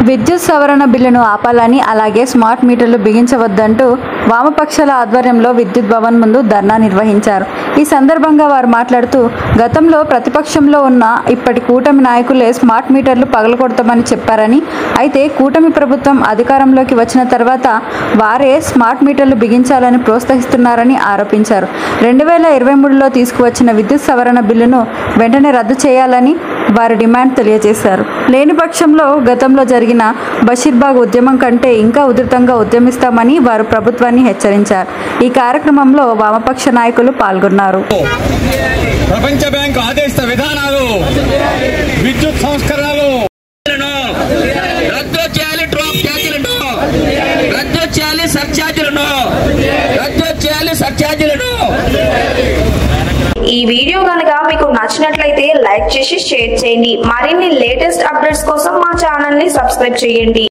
విద్యుత్ సవరణ బిల్లును ఆపాలని, అలాగే స్మార్ట్ మీటర్లు బిగించవద్దంటూ వామపక్షాల ఆధ్వర్యంలో విద్యుత్ భవన్ ముందు ధర్నా నిర్వహించారు. ఈ సందర్భంగా వారు మాట్లాడుతూ, గతంలో ప్రతిపక్షంలో ఉన్న ఇప్పటి కూటమి నాయకులే స్మార్ట్ మీటర్లు పగలగొడతామని చెప్పారని, అయితే కూటమి ప్రభుత్వం అధికారంలోకి వచ్చిన తర్వాత వారే స్మార్ట్ మీటర్లు బిగించాలని ప్రోత్సహిస్తున్నారని ఆరోపించారు. 2023లో తీసుకువచ్చిన విద్యుత్ సవరణ బిల్లును వెంటనే రద్దు చేయాలని వారు డిమాండ్ తెలియజేశారు. లేని పక్షంలో గతంలో జరిగిన బషీర్బాగ్ ఉద్యమం కంటే ఇంకా ఉధృతంగా ఉద్యమిస్తామని వారు ప్రభుత్వాన్ని హెచ్చరించారు. ఈ కార్యక్రమంలో వామపక్ష నాయకులు పాల్గొన్నారు. ప్రపంచ బ్యాంకు ఆదేశిత విధానాలు, విద్యుత్ సంస్కరణలు రద్దు చేయాలి, డ్రాప్ ఛార్జీలను రద్దు చేయాలి, సర్ఛార్జీలను రద్దు చేయాలి, సర్ఛార్జీలను. ఈ వీడియో కనుక మీకు నచ్చినట్లయితే లైక్ చేసి షేర్ చేయండి. మరిన్ని లేటెస్ట్ అప్డేట్స్ కోసం మా ఛానల్ ని సబ్స్క్రైబ్ చేయండి.